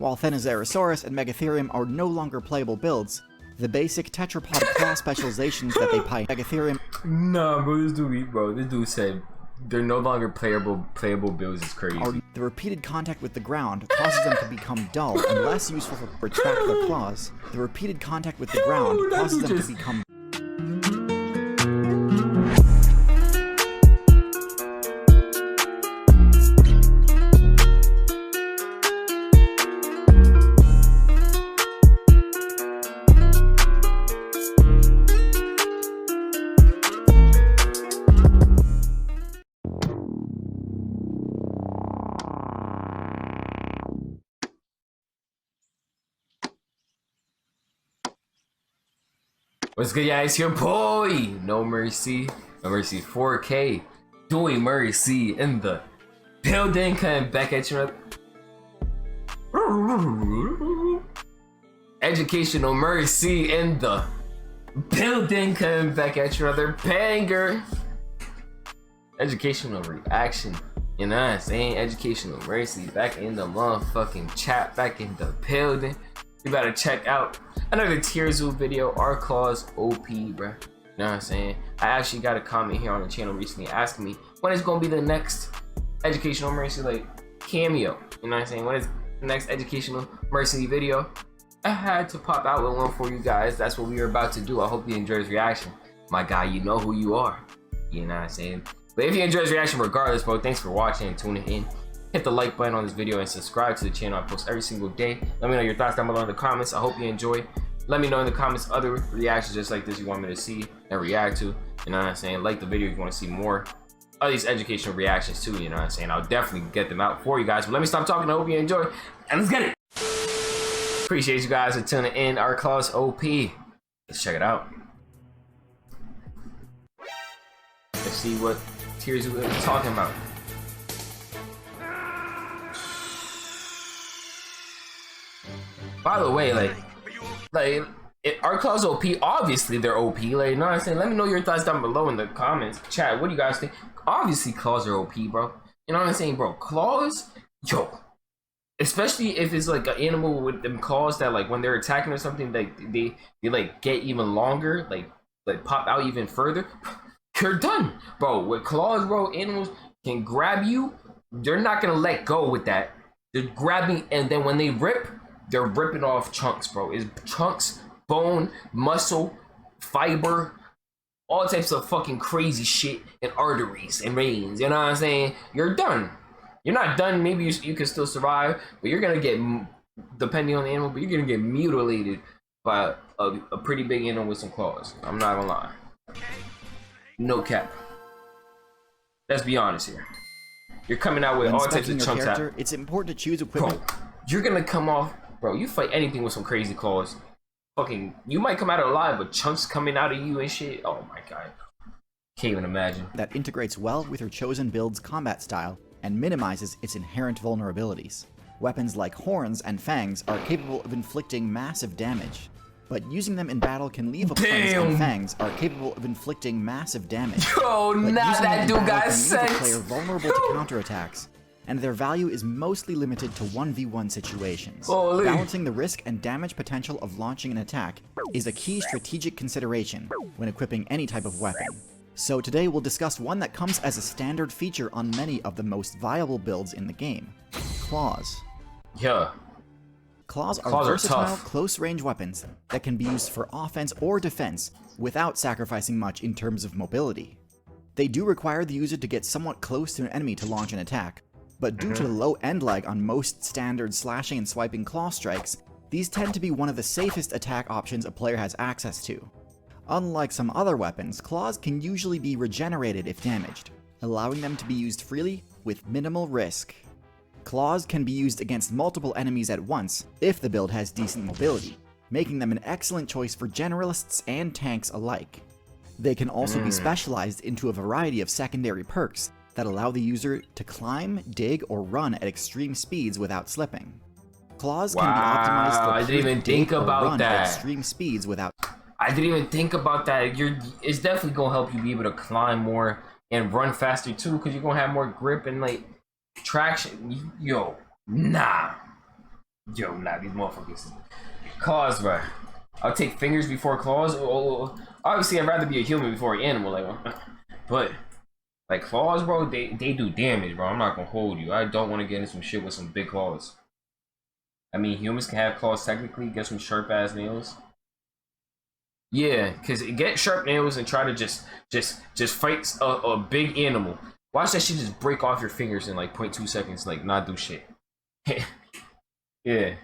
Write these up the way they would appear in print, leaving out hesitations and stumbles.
While Thenocerosaurus and Megatherium are no longer playable builds, the basic tetrapod claw specializations that they pioneered Megatherium. Nah, bro, this dude said they're no longer playable builds is crazy. The repeated contact with the ground causes them to become dull and less useful for retract their claws. The repeated contact with the ground causes them to become What's good, guys? Your boy, No Mercy 4K, doing mercy in the building, coming back at you. Educational mercy in the building, coming back at you, another banger. Educational reaction, you know what I'm saying? Educational mercy back in the motherfucking chat, back in the building. You better check out another tier zoo video. Our claws OP, bruh. You know what I'm saying? I actually got a comment here on the channel recently asking me when is gonna be the next educational mercy like cameo. You know what I'm saying? When is the next educational mercy video? I had to pop out with one for you guys. That's what we were about to do. I hope you enjoy this reaction. My guy, you know who you are. You know what I'm saying? But if you enjoy this reaction regardless, bro, thanks for watching and tuning in. Hit the like button on this video and subscribe to the channel. I post every single day. Let me know your thoughts down below in the comments. I hope you enjoy. Let me know in the comments other reactions just like this you want me to see and react to. You know what I'm saying? Like the video if you want to see more of these educational reactions too. You know what I'm saying? I'll definitely get them out for you guys. But let me stop talking. I hope you enjoy. And let's get it. Appreciate you guys for tuning in. Our claws OP. Let's check it out. Let's see what tiers we're talking about. By the way, our claws OP, obviously they're OP, like, you know what I'm saying? Let me know your thoughts down below in the comments. Chat, what do you guys think? Obviously claws are OP, bro. You know what I'm saying, bro? Claws, yo. Especially if it's like an animal with them claws that like when they're attacking or something, like they like get even longer, like pop out even further. You're done, bro. With claws, bro, animals can grab you. They're not gonna let go with that. They're grabbing, and then when they rip, they're ripping off chunks, bro. It's chunks, bone, muscle, fiber, all types of fucking crazy shit, and arteries and veins. You know what I'm saying? You're done. You're not done. Maybe you can still survive, but you're gonna get, depending on the animal, but you're gonna get mutilated by a pretty big animal with some claws. I'm not gonna lie. No cap. Let's be honest here. You're coming out with all types of chunks out. It's important to choose equipment. Bro, you're gonna come off. Bro, you fight anything with some crazy claws. Fucking, you might come out alive, but chunks coming out of you and shit. Oh my god. Can't even imagine. That integrates well with your chosen build's combat style and minimizes its inherent vulnerabilities. Weapons like horns and fangs are capable of inflicting massive damage, but using them in battle can leave horns and fangs are capable of inflicting massive damage. Oh, nah, that dude got sense. Player vulnerable to counterattacks, and their value is mostly limited to 1v1 situations. Holy. Balancing the risk and damage potential of launching an attack is a key strategic consideration when equipping any type of weapon. So today we'll discuss one that comes as a standard feature on many of the most viable builds in the game: claws. Yeah. Claws are versatile, close-range weapons that can be used for offense or defense without sacrificing much in terms of mobility. They do require the user to get somewhat close to an enemy to launch an attack, but due to the low end lag on most standard slashing and swiping claw strikes, these tend to be one of the safest attack options a player has access to. Unlike some other weapons, claws can usually be regenerated if damaged, allowing them to be used freely with minimal risk. Claws can be used against multiple enemies at once if the build has decent mobility, making them an excellent choice for generalists and tanks alike. They can also be specialized into a variety of secondary perks that allow the user to climb, dig, or run at extreme speeds without slipping. Claws can be optimized for I didn't even think about that. At extreme speeds without. I didn't even think about that. It's definitely gonna help you be able to climb more and run faster too, because you're gonna have more grip and like traction. Yo, nah. Yo, nah, these motherfuckers. Claws, bro. I'll take fingers before claws. Oh, obviously, I'd rather be a human before an animal, like, but like claws, bro, they do damage, bro. I'm not gonna hold you. I don't want to get into some shit with some big claws. I mean, humans can have claws technically, get some sharp ass nails. Yeah, cause get sharp nails and try to just fight a big animal. Watch that shit just break off your fingers in like 0.2 seconds, like not do shit. Yeah.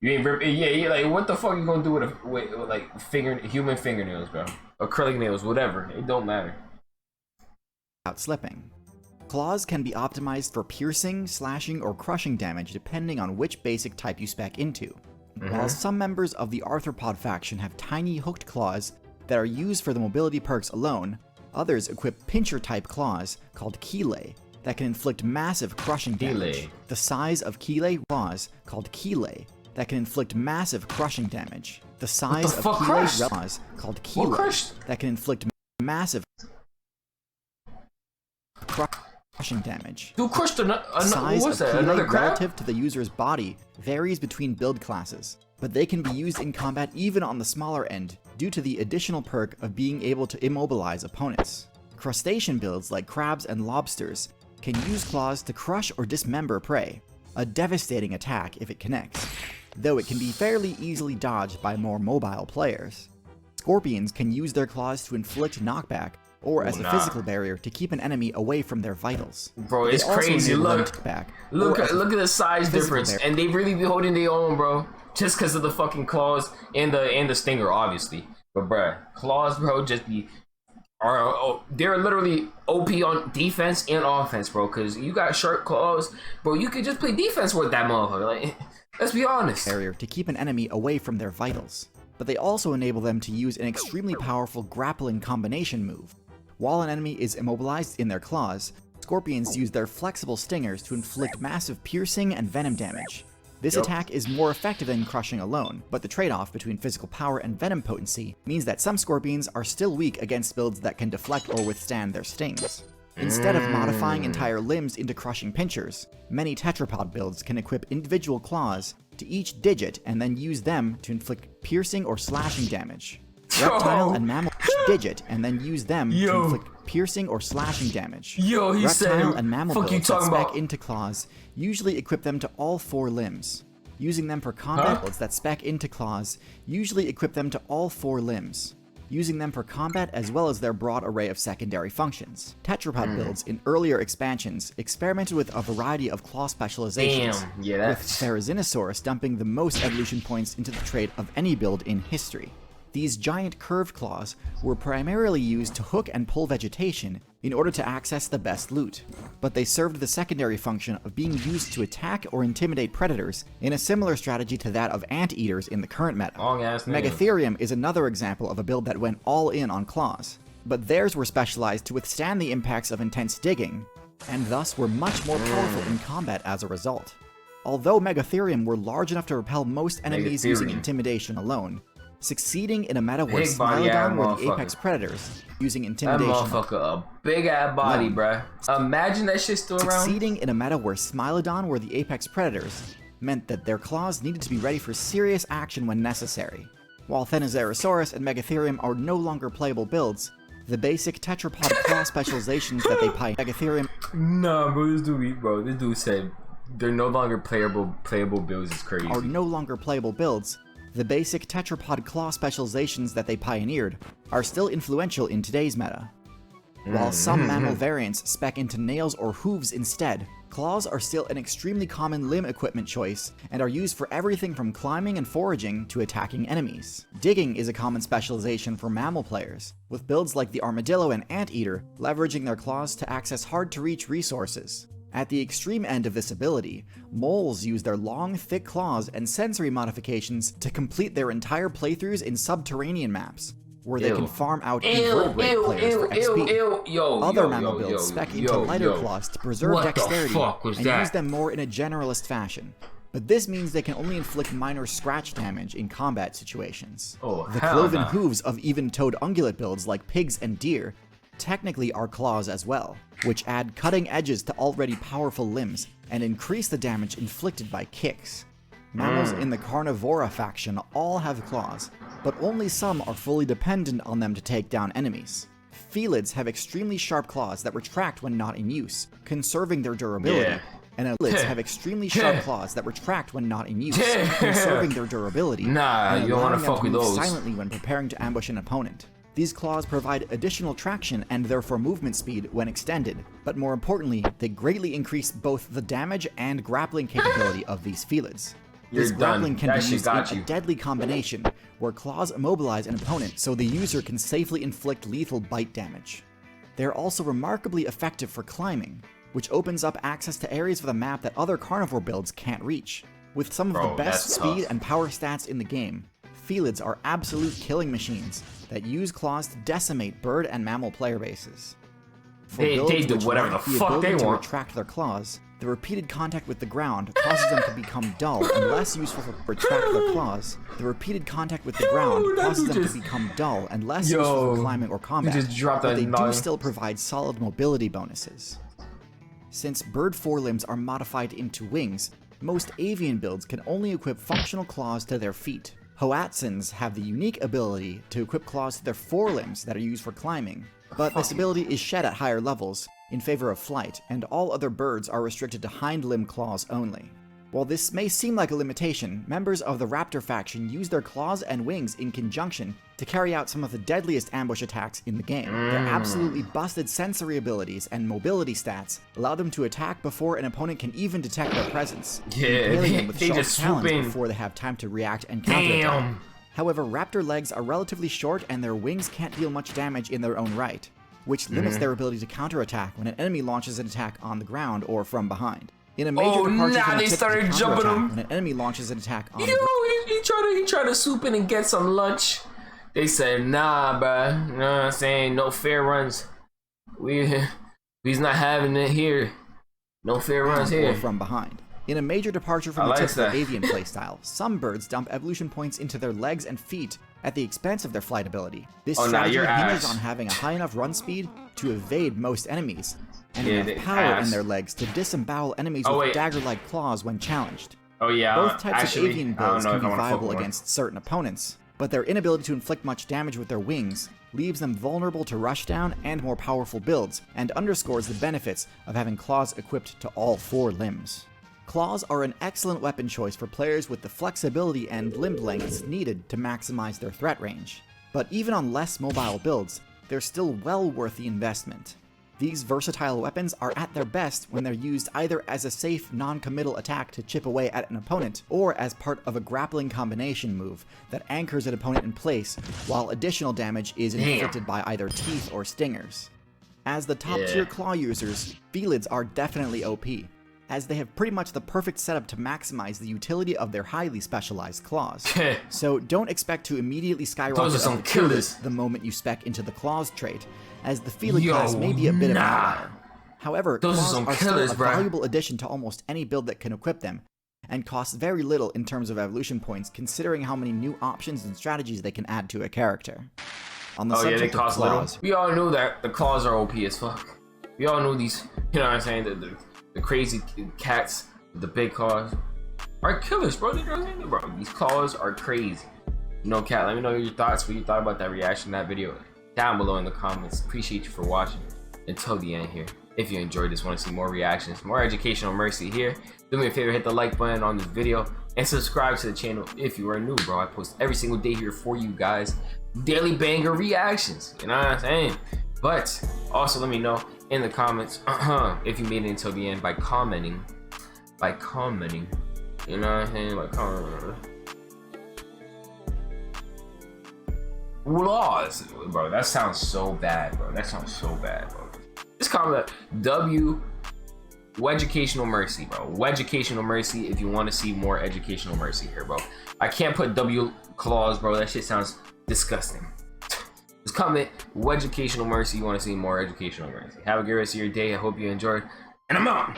You ain't rip. Yeah. Like, what the fuck you gonna do with like human fingernails, bro? Acrylic nails, whatever. It don't matter. Without slipping. Claws can be optimized for piercing, slashing, or crushing damage depending on which basic type you spec into. While some members of the Arthropod faction have tiny hooked claws that are used for the mobility perks alone, others equip pincher-type claws called chelae that can inflict massive crushing damage. The size of chelae claws called chelae that can inflict massive crushing damage. The size of chelae claws called chelae that can inflict massive crushing damage. Dude, crushed the size of chelae relative to the user's body varies between build classes, but they can be used in combat even on the smaller end due to the additional perk of being able to immobilize opponents. Crustacean builds like crabs and lobsters can use claws to crush or dismember prey, a devastating attack if it connects, though it can be fairly easily dodged by more mobile players. Scorpions can use their claws to inflict knockback or as a physical barrier to keep an enemy away from their vitals. Bro, it's crazy. Look at the size difference, and they really be holding their own, bro. Just because of the fucking claws and the stinger, obviously. But bruh, claws, bro, they're literally OP on defense and offense, bro. Because you got sharp claws, bro. You could just play defense with that motherfucker. Like, let's be honest. Barrier to keep an enemy away from their vitals. But they also enable them to use an extremely powerful grappling combination move. While an enemy is immobilized in their claws, scorpions use their flexible stingers to inflict massive piercing and venom damage. This attack is more effective than crushing alone, but the trade-off between physical power and venom potency means that some scorpions are still weak against builds that can deflect or withstand their stings. Instead of modifying entire limbs into crushing pinchers, many tetrapod builds can equip individual claws to each digit and then use them to inflict piercing or slashing damage. Reptile and mammal each digit and then use them to inflict piercing or slashing damage. Reptile and mammal builds that spec into claws usually equip them to all 4 limbs. Using them for combat builds that spec into claws usually equip them to all 4 limbs. Using them for combat as well as their broad array of secondary functions. Tetrapod builds in earlier expansions experimented with a variety of claw specializations, with Therizinosaurus dumping the most evolution points into the trait of any build in history. These giant curved claws were primarily used to hook and pull vegetation in order to access the best loot, but they served the secondary function of being used to attack or intimidate predators in a similar strategy to that of anteaters in the current meta. Megatherium is another example of a build that went all in on claws, but theirs were specialized to withstand the impacts of intense digging, and thus were much more powerful in combat as a result. Although Megatherium were large enough to repel most enemies using intimidation alone, succeeding in a meta where Smilodon were the apex predators, using intimidation. That motherfucker, a big ass body, bruh. Imagine that shit still around. Succeeding in a meta where Smilodon were the apex predators meant that their claws needed to be ready for serious action when necessary. While Therizinosaurus and Megatherium are no longer playable builds, the basic tetrapod claw specializations that they pioneered Megatherium. Nah, bro, this dude said they're no longer playable builds. Is crazy. Are no longer playable builds. The basic tetrapod claw specializations that they pioneered are still influential in today's meta. While some mammal variants spec into nails or hooves instead, claws are still an extremely common limb equipment choice and are used for everything from climbing and foraging to attacking enemies. Digging is a common specialization for mammal players, with builds like the armadillo and anteater leveraging their claws to access hard-to-reach resources. At the extreme end of this ability, moles use their long, thick claws and sensory modifications to complete their entire playthroughs in subterranean maps, where they can farm out invertebrate players for XP. Other mammal builds spec into lighter claws to preserve dexterity and use them more in a generalist fashion. But this means they can only inflict minor scratch damage in combat situations. The cloven hooves of even-toed ungulate builds like pigs and deer technically are claws as well, which add cutting edges to already powerful limbs and increase the damage inflicted by kicks. Mammals in the carnivora faction all have claws, but only some are fully dependent on them to take down enemies. Felids have extremely sharp claws that retract when not in use, conserving their durability. And elids have extremely sharp claws that retract when not in use, conserving their durability. Nah, you don't want to fuck with those. Silently when preparing to ambush an opponent. These claws provide additional traction and therefore movement speed when extended, but more importantly, they greatly increase both the damage and grappling capability of these felids. This grappling can be used in a deadly combination, where claws immobilize an opponent so the user can safely inflict lethal bite damage. They are also remarkably effective for climbing, which opens up access to areas of the map that other carnivore builds can't reach. With some of the best speed and power stats in the game, felids are absolute killing machines that use claws to decimate bird and mammal player bases. For they do whatever the fuck they want. To retract their claws, the repeated contact with the ground causes them to become dull and less useful for retract their claws. The repeated contact with the ground causes them to become dull and less useful for climbing or combat, but they do still provide solid mobility bonuses. Since bird forelimbs are modified into wings, most avian builds can only equip functional claws to their feet. Hoatzins have the unique ability to equip claws to their forelimbs that are used for climbing, but this ability is shed at higher levels in favor of flight, and all other birds are restricted to hind limb claws only. While this may seem like a limitation, members of the raptor faction use their claws and wings in conjunction to carry out some of the deadliest ambush attacks in the game. Their absolutely busted sensory abilities and mobility stats allow them to attack before an opponent can even detect their presence, impaling them with sharp talons before they have time to react and counterattack. However, raptor legs are relatively short and their wings can't deal much damage in their own right, which limits their ability to counterattack when an enemy launches an attack on the ground or from behind. In a major departure from they started jumping him. When an enemy launches an attack on the ground. He tried to swoop in and get some lunch. They said, nah, bruh. You know what I'm saying? No fair runs. We's not having it here. No fair runs here. Or from behind. In a major departure from the typical avian playstyle, some birds dump evolution points into their legs and feet at the expense of their flight ability. This strategy hinges on having a high enough run speed to evade most enemies, and enough power in their legs to disembowel enemies with dagger-like claws when challenged. Both types of avian builds can be viable against certain opponents, but their inability to inflict much damage with their wings leaves them vulnerable to rushdown and more powerful builds, and underscores the benefits of having claws equipped to all four limbs. Claws are an excellent weapon choice for players with the flexibility and limb lengths needed to maximize their threat range. But even on less mobile builds, they're still well worth the investment. These versatile weapons are at their best when they're used either as a safe, non-committal attack to chip away at an opponent, or as part of a grappling combination move that anchors an opponent in place while additional damage is inflicted by either teeth or stingers. As the top-tier claw users, felids are definitely OP, as they have pretty much the perfect setup to maximize the utility of their highly specialized claws. So don't expect to immediately skyrocket up the killers the moment you spec into the claws trait, as the felid class may be a bit of an outlier. However, claws are still a valuable addition to almost any build that can equip them, and cost very little in terms of evolution points considering how many new options and strategies they can add to a character. On the subject of claws, we all knew that the claws are OP as fuck. We all knew these, you know what I'm saying, the crazy cats with the big claws are killers, bro. These claws are crazy. You know, Cat, let me know your thoughts, what you thought about that reaction, that video, down below in the comments. Appreciate you for watching until the end here. If you enjoyed this, want to see more reactions, more educational mercy here, do me a favor, hit the like button on this video and subscribe to the channel if you are new, bro. I post every single day here for you guys, daily banger reactions, you know what I'm saying? But also let me know in the comments if you made it until the end by commenting, you know what I'm saying, by commenting. Laws, bro, that sounds so bad, bro. That sounds so bad, bro. Just comment W educational mercy, bro. Educational mercy if you want to see more educational mercy here, bro. I can't put W clause, bro. That shit sounds disgusting. Just comment educational mercy. You want to see more educational mercy. Have a good rest of your day. I hope you enjoyed, and I'm out.